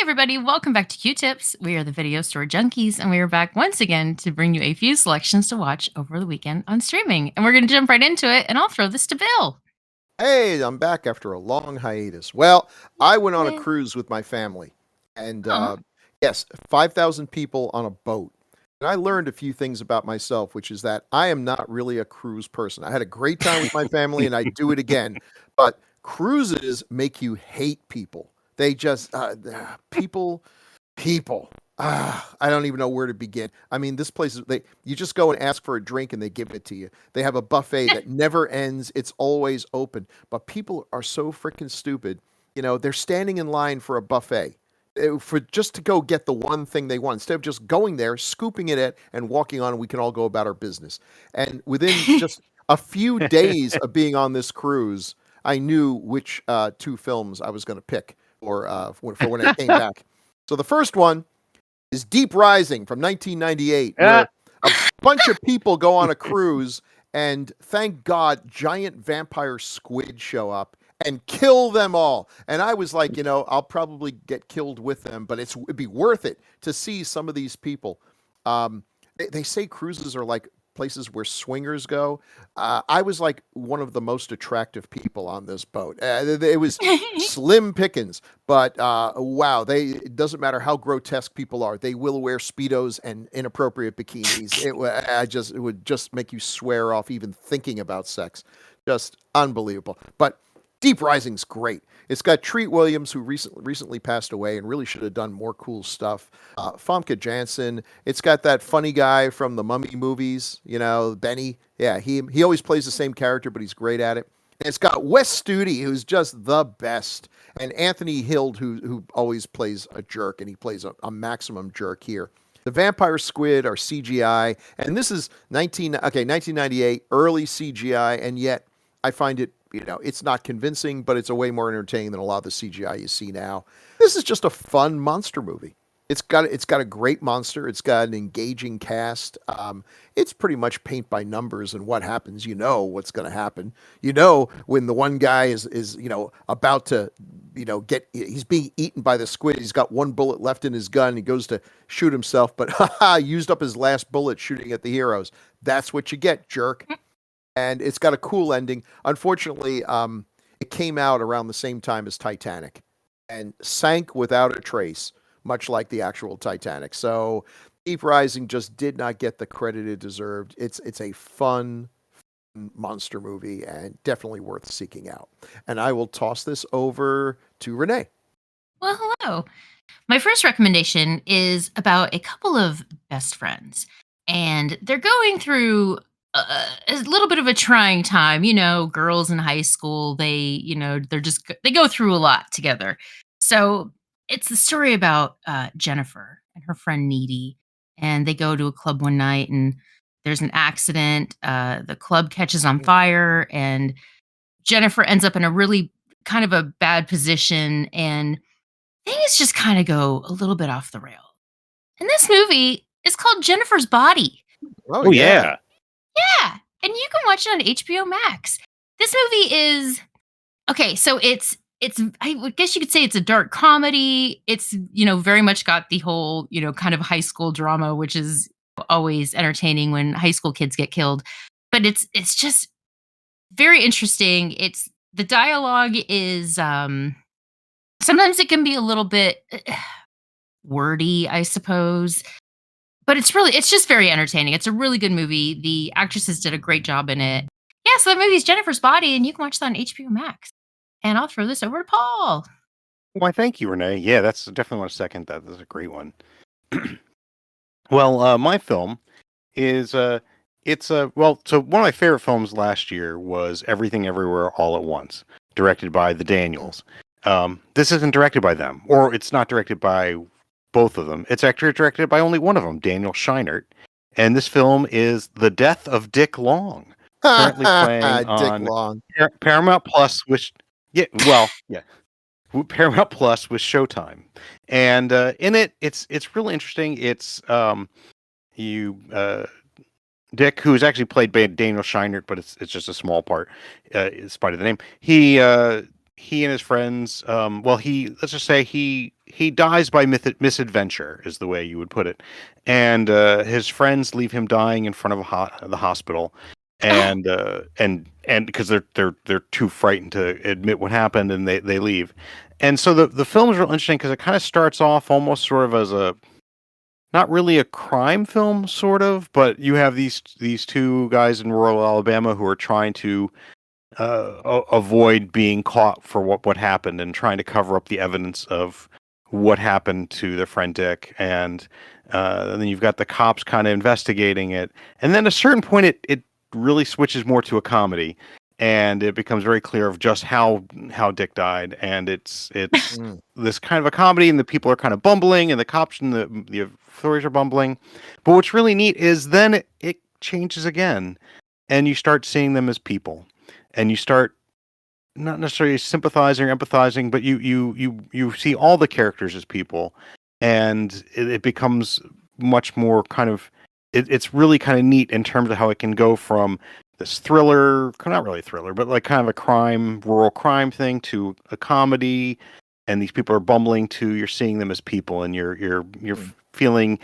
everybody, welcome back to Q-Tips. We are the video store junkies, and we are back once again to bring you a few selections to watch over the weekend on streaming. And we're going to jump right into it, and I'll throw this to Bill. Hey, I'm back after a long hiatus. Well, I went on a Yay. cruise with my family, and Oh, yes, 5,000 people on a boat. And I learned a few things about myself, which is that I am not really a cruise person. I had a great time with my family, and I'd do it again. But cruises make you hate people. They just, people. People. I don't even know where to begin. I mean, this place is you just go and ask for a drink and they give it to you. They have a buffet that never ends. It's always open. But people are so freaking stupid. They're standing in line for a buffet for just to go get the one thing they want instead of just going there, scooping it and walking on, and we can all go about our business. And within just a few days of being on this cruise, I knew which two films I was going to pick for when I came back. So the first one is Deep Rising from 1998, where a bunch of people go on a cruise, and thank God, giant vampire squid show up and kill them all. And I was like, I'll probably get killed with them, but it'd be worth it to see some of these people. They say cruises are like places where swingers go. I was like one of the most attractive people on this boat. It was slim pickings, but wow, it doesn't matter how grotesque people are. They will wear Speedos and inappropriate bikinis. It would just make you swear off even thinking about sex. Just unbelievable. But Deep Rising's great. It's got Treat Williams, who recently passed away and really should have done more cool stuff. Famke Janssen. It's got that funny guy from the Mummy movies, Benny. Yeah, he always plays the same character, but he's great at it. And it's got Wes Studi, who's just the best, and Anthony Hild, who always plays a jerk, and he plays a maximum jerk here. The vampire squid are CGI, and this is 1998, early CGI, and yet I find it, it's not convincing, but it's a way more entertaining than a lot of the CGI you see now. This is just a fun monster movie. It's got a great monster. It's got an engaging cast. It's pretty much paint by numbers, and what happens, what's going to happen. When the one guy is about to he's being eaten by the squid. He's got one bullet left in his gun. He goes to shoot himself, but used up his last bullet shooting at the heroes. That's what you get, jerk. And it's got a cool ending. Unfortunately, it came out around the same time as Titanic and sank without a trace, much like the actual Titanic. So Deep Rising just did not get the credit it deserved. It's a fun monster movie and definitely worth seeking out. And I will toss this over to Renee. well, hello. My first recommendation is about a couple of best friends, and they're going through a little bit of a trying time. Girls in high school, they go through a lot together. So it's the story about Jennifer and her friend Needy, and they go to a club one night, and there's an accident. The club catches on fire, and Jennifer ends up in a really kind of a bad position, and things just kind of go a little bit off the rail. And this movie is called Jennifer's Body. Oh, Oh yeah. Yeah, and you can watch it on HBO Max. This movie is okay, so it's I would guess you could say it's a dark comedy. It's, very much got the whole, kind of high school drama, which is always entertaining when high school kids get killed. But it's just very interesting. It's the dialogue is sometimes it can be a little bit wordy, I suppose. But it's just very entertaining. It's a really good movie. The actresses did a great job in it. Yeah, so the movie's Jennifer's Body, and you can watch that on HBO Max. And I'll throw this over to Paul. Why, thank you, Renee. Yeah, that's definitely want to second that. That's a great one. Well, my film is so one of my favorite films last year was Everything Everywhere All at Once, directed by the Daniels. This isn't directed by them, or it's not directed by both of them. It's actually directed by only one of them, Daniel Scheinert. And this film is The Death of Dick Long, currently playing on Long. Paramount Plus, which Paramount Plus with Showtime. And in it, it's really interesting. It's Dick, who's actually played by Daniel Scheinert, but it's just a small part, in spite of the name. He he and his friends, let's just say he dies by misadventure is the way you would put it, and his friends leave him dying in front of the hospital, and because they're too frightened to admit what happened, and they leave, and so the film is real interesting because it kind of starts off almost sort of as a not really a crime film, sort of, but you have these two guys in rural Alabama who are trying to avoid being caught for what happened and trying to cover up the evidence of what happened to their friend Dick. And then you've got the cops kind of investigating it. And then at a certain point, it really switches more to a comedy. And it becomes very clear of just how Dick died, and it's this kind of a comedy, and the people are kind of bumbling, and the cops and the authorities are bumbling. But what's really neat is then it changes again, and you start seeing them as people, and you start not necessarily sympathizing or empathizing, but you see all the characters as people, and it becomes much more kind of it's really kind of neat in terms of how it can go from this thriller, not really a thriller, but like kind of a rural crime thing to a comedy, and these people are bumbling to you're seeing them as people, and you're feeling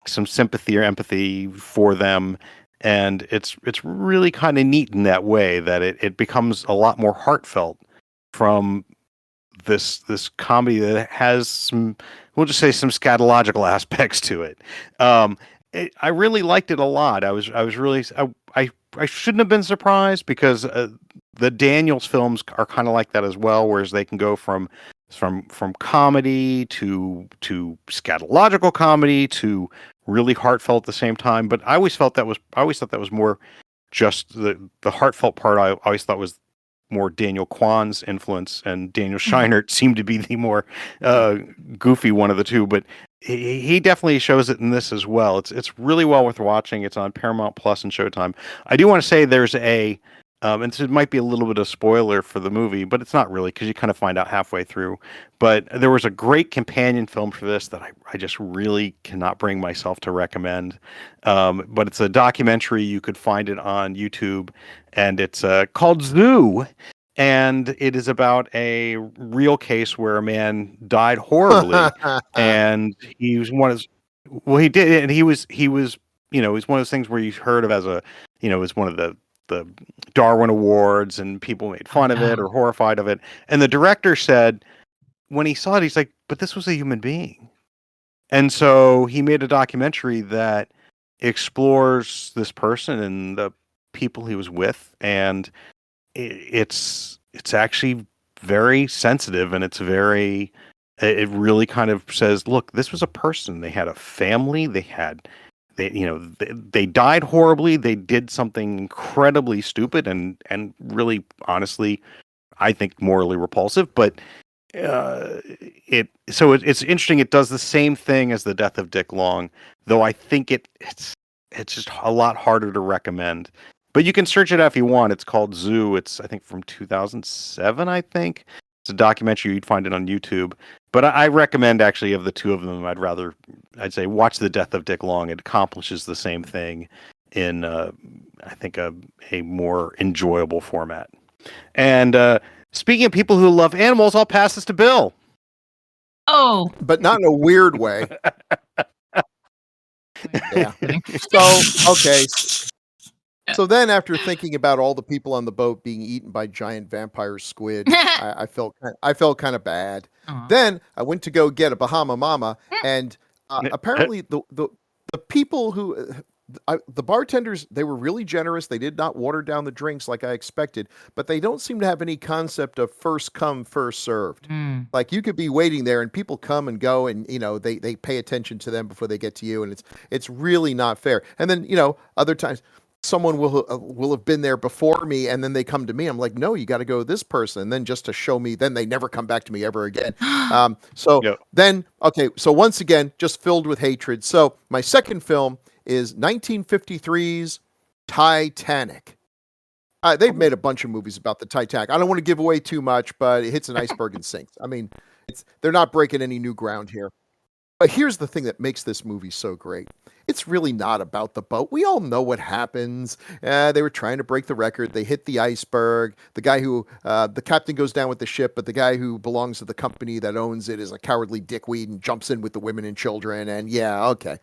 some sympathy or empathy for them, and it's really kind of neat in that way that it becomes a lot more heartfelt from this comedy that has some, we'll just say, some scatological aspects to it. I really liked it a lot. I was really I shouldn't have been surprised because the Daniels films are kind of like that as well, whereas they can go from comedy to scatological comedy to really heartfelt at the same time. But I always thought that was more just the heartfelt part. I always thought was more Daniel Kwan's influence, and Daniel Scheinert seemed to be the more goofy one of the two. But he definitely shows it in this as well. It's really well worth watching. It's on Paramount Plus and Showtime. I do want to say there's and so it might be a little bit of spoiler for the movie, but it's not really because you kind of find out halfway through. But there was a great companion film for this that I just really cannot bring myself to recommend. But it's a documentary. You could find it on YouTube, and it's called Zoo. And it is about a real case where a man died horribly, and he was he did, and he was it's one of those things where you've heard of as a as one of the Darwin Awards, and people made fun of it or horrified of it. And the director said when he saw it, he's like, but this was a human being. And so he made a documentary that explores this person and the people he was with, and it's actually very sensitive, and it really kind of says, look, this was a person. They had a family. They died horribly. They did something incredibly stupid and really, honestly, I think morally repulsive. But it's interesting. It does the same thing as the death of Dick Long, though I think it's just a lot harder to recommend. But you can search it out if you want. It's called Zoo. It's, I think, from 2007, I think. It's a documentary. You'd find it on YouTube. But I recommend, actually, of the two of them, I'd say watch The Death of Dick Long. It accomplishes the same thing in, I think, a more enjoyable format. And speaking of people who love animals, I'll pass this to Bill. Oh. But not in a weird way. Yeah. Okay. So then, after thinking about all the people on the boat being eaten by giant vampire squid, I felt kind of bad. Aw. Then I went to go get a Bahama Mama, and apparently the people who the bartenders, they were really generous. They did not water down the drinks like I expected, but they don't seem to have any concept of first come, first served. Like, you could be waiting there and people come and go, and they pay attention to them before they get to you, and it's really not fair. And then other times someone will have been there before me, and then they come to me. I'm like, no, you got to go to this person. And then just to show me, then they never come back to me ever again. Then, okay, so once again, just filled with hatred. So my second film is 1953's Titanic. They've made a bunch of movies about the Titanic. I don't want to give away too much, but it hits an iceberg and sinks. I mean, they're not breaking any new ground here. But here's the thing that makes this movie so great. It's really not about the boat. We all know what happens. They were trying to break the record. They hit the iceberg. The captain goes down with the ship, but the guy who belongs to the company that owns it is a cowardly dickweed and jumps in with the women and children. And yeah, okay.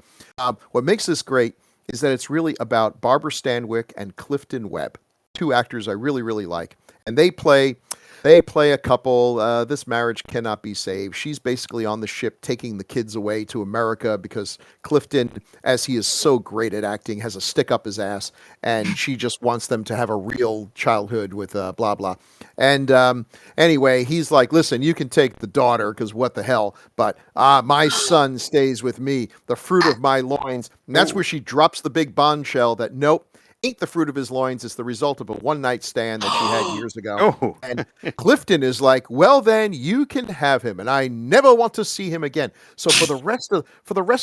What makes this great is that it's really about Barbara Stanwyck and Clifton Webb, two actors I really, really like. And they play a couple. This marriage cannot be saved. She's basically on the ship taking the kids away to America because Clifton, as he is so great at acting, has a stick up his ass, and she just wants them to have a real childhood with blah blah. And anyway, he's like, "Listen, you can take the daughter because what the hell? But my son stays with me, the fruit of my loins." And that's where she drops the big bombshell that nope. Ain't the fruit of his loins. It's the result of a one-night stand that she had years ago. Oh, And Clifton is like, well, then you can have him, and I never want to see him again. So for the rest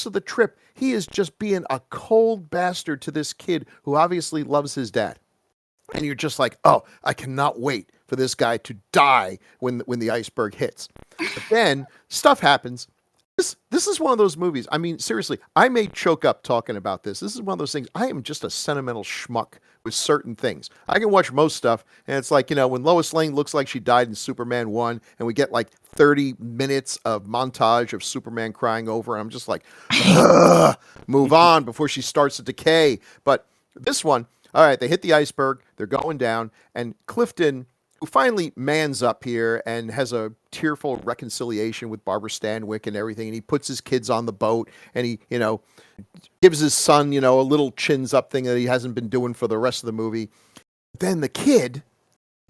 of the trip, he is just being a cold bastard to this kid who obviously loves his dad. And you're just like, oh, I cannot wait for this guy to die when the iceberg hits. But then stuff happens. This is one of those movies. I mean, seriously, I may choke up talking about this. This is one of those things. I am just a sentimental schmuck with certain things. I can watch most stuff, and it's like, when Lois Lane looks like she died in Superman 1, and we get like 30 minutes of montage of Superman crying over, and I'm just like, ugh, move on before she starts to decay. But this one, all right, they hit the iceberg, they're going down, and Clifton, who finally mans up here and has a tearful reconciliation with Barbara Stanwyck and everything. And he puts his kids on the boat and he, gives his son, a little chins up thing that he hasn't been doing for the rest of the movie. Then the kid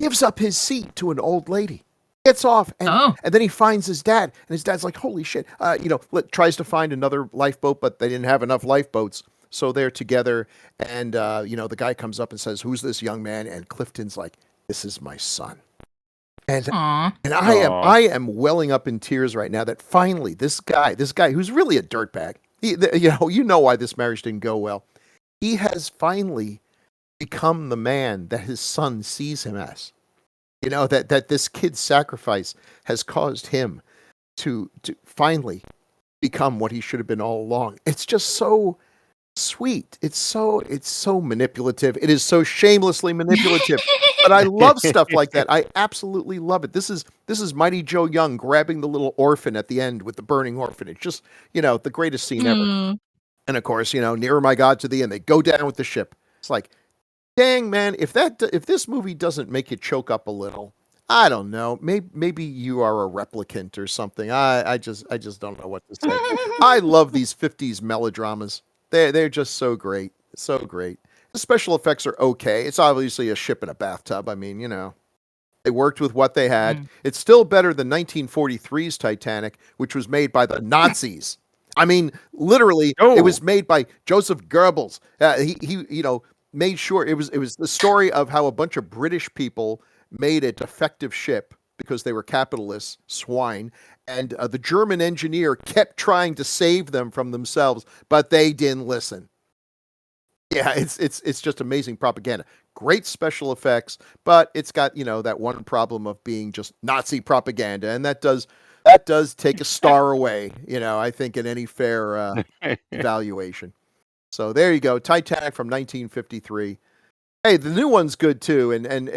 gives up his seat to an old lady. Gets off and then he finds his dad and his dad's like, holy shit, tries to find another lifeboat, but they didn't have enough lifeboats. So they're together and, the guy comes up and says, who's this young man? And Clifton's like, this is my son. And I am welling up in tears right now that finally this guy who's really a dirtbag, you know why this marriage didn't go well. He has finally become the man that his son sees him as. That this kid's sacrifice has caused him to finally become what he should have been all along. It's just so sweet. It's so manipulative. It is so shamelessly manipulative. But I love stuff like that. I absolutely love it. This is Mighty Joe Young grabbing the little orphan at the end with the burning orphanage. Just, the greatest scene ever. And of course, nearer my God to thee, and they go down with the ship. It's like, dang man, if this movie doesn't make you choke up a little, I don't know. Maybe you are a replicant or something. I just don't know what to say. I love these 50s melodramas. They're just so great. So great. The special effects are okay. It's obviously a ship in a bathtub. I mean, they worked with what they had. It's still better than 1943's Titanic, which was made by the Nazis. I mean, literally, It was made by Joseph Goebbels. He made sure it was the story of how a bunch of British people made a defective ship because they were capitalist swine, and the German engineer kept trying to save them from themselves, but they didn't listen. Yeah, it's just amazing propaganda. Great special effects, but it's got, that one problem of being just Nazi propaganda, and that does take a star away, I think in any fair evaluation. So there you go, Titanic from 1953. Hey, the new one's good too, and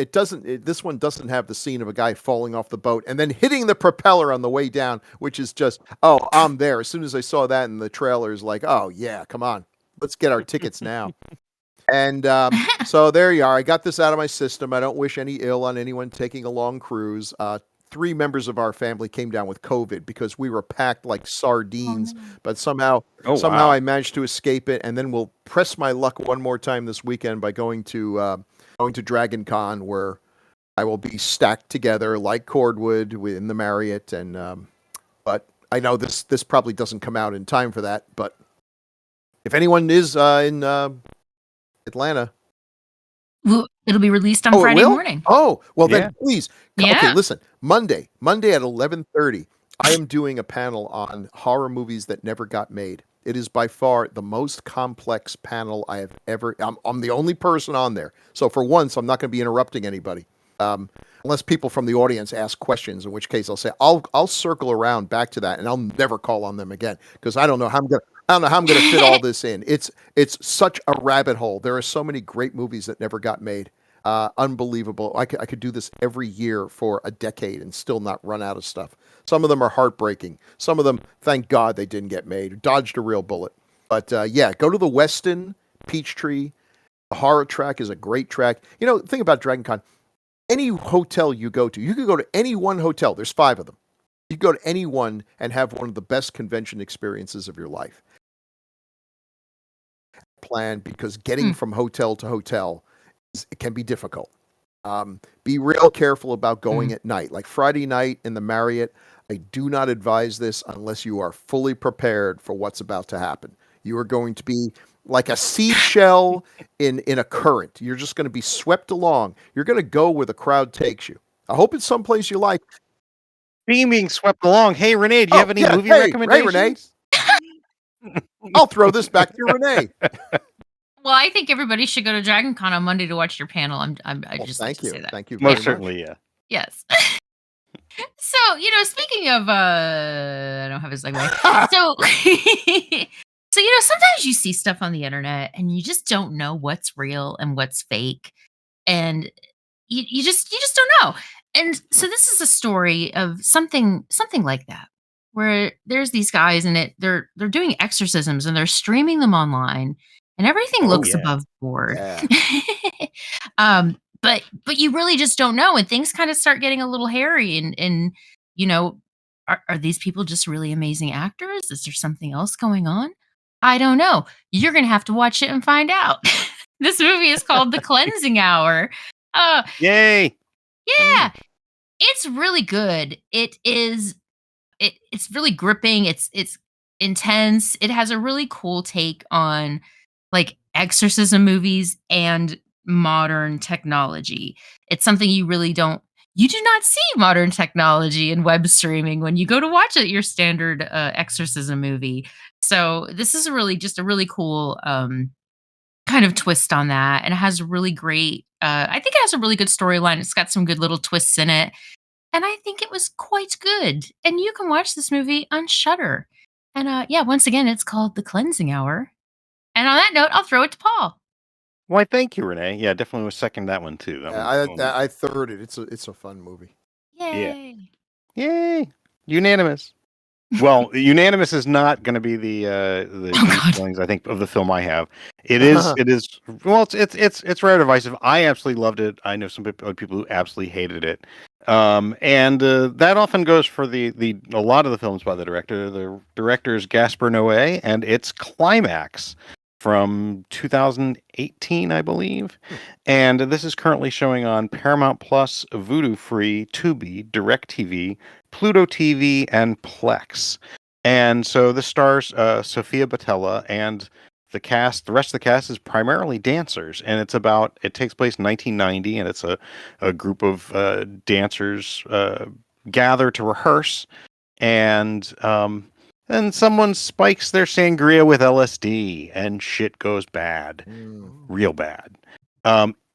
this one doesn't have the scene of a guy falling off the boat and then hitting the propeller on the way down, which is just, oh, I'm there. As soon as I saw that in the trailers, like, oh yeah, come on. Let's get our tickets now. And so there you are. I got this out of my system. I don't wish any ill on anyone taking a long cruise. 3 members of our family came down with COVID because we were packed like sardines. But somehow I managed to escape it. And then we'll press my luck one more time this weekend by going to Dragon Con, where I will be stacked together like cordwood in the Marriott. And but I know this probably doesn't come out in time for that, but if anyone is in Atlanta. Well, it'll be released on Friday morning. Oh, well then please. Yeah. Okay, listen. Monday at 11:30, I am doing a panel on horror movies that never got made. It is by far the most complex panel I have ever. I'm the only person on there. So for once, I'm not going to be interrupting anybody. Unless people from the audience ask questions, in which case I'll say I'll circle around back to that, and I'll never call on them again because I don't know how I'm gonna fit all this in. It's such a rabbit hole. There are so many great movies that never got made. Unbelievable. I could do this every year for a decade and still not run out of stuff. Some of them are heartbreaking. Some of them, thank God, they didn't get made. Dodged a real bullet. But yeah, go to the Westin Peachtree. The horror track is a great track. You know, think about Dragon Con. Any hotel you go to, you could go to any one hotel. There's 5 of them. You go to any one and have one of the best convention experiences of your life. Plan because getting from hotel to hotel it can be difficult. Be real careful about going at night. Like Friday night in the Marriott, I do not advise this unless you are fully prepared for what's about to happen. You are going to be like a seashell in a current. You're just going to be swept along. You're going to go where the crowd takes you. I hope it's someplace you like. Being swept along. Hey, Renee, do you have any movie recommendations? Hey, Renee. I'll throw this back to Renee. Well, I think everybody should go to Dragon Con on Monday to watch your panel. I just like to say that. Thank you very Most much. certainly, yeah. Yes. So, speaking of, I don't have a segue. So, sometimes you see stuff on the internet and you just don't know what's real and what's fake. And you just don't know. And so this is a story of something like that, where there's these guys and they're doing exorcisms and they're streaming them online and everything looks above board. Yeah. But you really just don't know, and things kind of start getting a little hairy and are these people just really amazing actors? Is there something else going on? I don't know. You're gonna have to watch it and find out. This movie is called The Cleansing Hour. Yay! Yeah. It's really good. It's really gripping. It's intense. It has a really cool take on like exorcism movies and modern technology. It's something you do not see modern technology in web streaming when you go to watch your standard exorcism movie. So this is just a really cool kind of twist on that, and it has a really great I think it has a really good storyline. It's got some good little twists in it, and I think it was quite good. And you can watch this movie on Shudder. And yeah, once again, it's called The Cleansing Hour. And on that note, I'll throw it to Paul. Why, thank you, Renee. Yeah, definitely was second that one too. I third it. It's a fun movie. Yay! Yay! Unanimous. Well, unanimous is not going to be the feelings I think of the film I have. It is. Well, it's rare divisive. I absolutely loved it. I know some people who absolutely hated it. And that often goes for a lot of the films by the director. The director is Gaspar Noé, and it's Climax from 2018, I believe. And this is currently showing on Paramount Plus, Vudu Free, Tubi, DirecTV, Pluto TV, and Plex. And so this stars Sofia Boutella, and the rest of the cast is primarily dancers. And it takes place in 1990, and it's a group of dancers gather to rehearse. And then someone spikes their sangria with LSD, and shit goes bad. Real bad.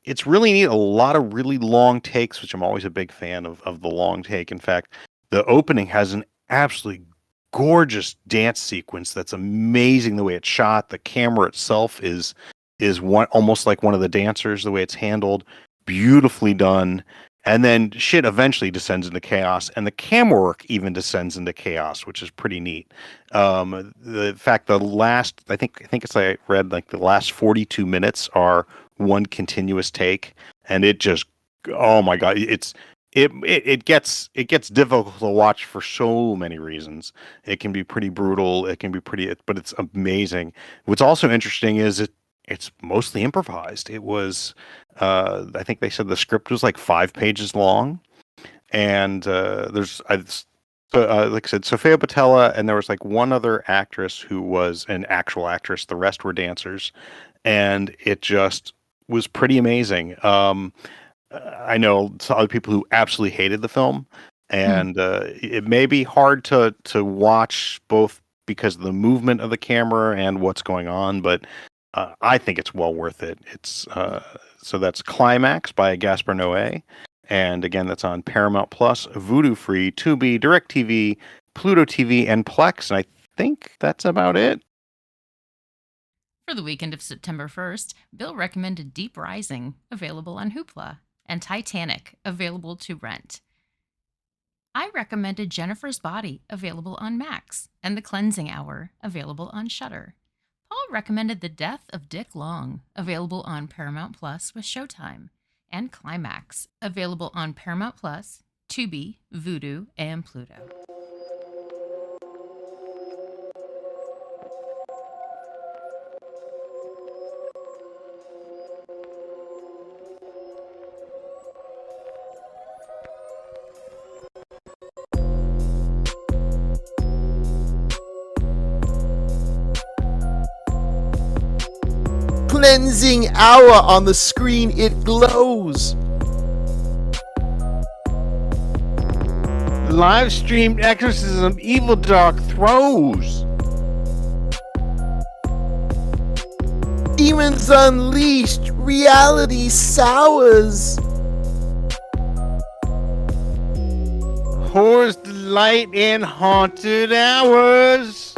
It's really neat. A lot of really long takes, which I'm always a big fan of the long take. In fact, the opening has an absolutely gorgeous dance sequence that's amazing the way it's shot. The camera itself is almost like one of the dancers, the way it's handled. Beautifully done. And then shit eventually descends into chaos, and the camera work even descends into chaos, which is pretty neat. The fact I think it's like I read like the last 42 minutes are one continuous take, and it just, oh my god, it gets difficult to watch for so many reasons. It can be pretty brutal, but it's amazing. What's also interesting is it's mostly improvised. It was, I think they said the script was like 5 pages long, and like I said, Sofia Boutella, and there was like one other actress who was an actual actress. The rest were dancers, and it just was pretty amazing. I know some other people who absolutely hated the film, and it may be hard to watch both because of the movement of the camera and what's going on, but I think it's well worth it. It's so that's Climax by Gaspar Noé, And again, that's on Paramount Plus, Vudu Free, Tubi, DirecTV, Pluto TV, and Plex. And I think that's about it. For the weekend of September 1st, Bill recommended Deep Rising, available on Hoopla, and Titanic, available to rent. I recommended Jennifer's Body, available on Max, and The Cleansing Hour, available on Shudder. Paul recommended The Death of Dick Long, available on Paramount Plus with Showtime, and Climax, available on Paramount Plus, Tubi, Vudu, and Pluto. Cleansing hour on the screen, it glows. Live streamed exorcism, evil dog throws. Demons unleashed, reality sours. Horror's delight in haunted hours.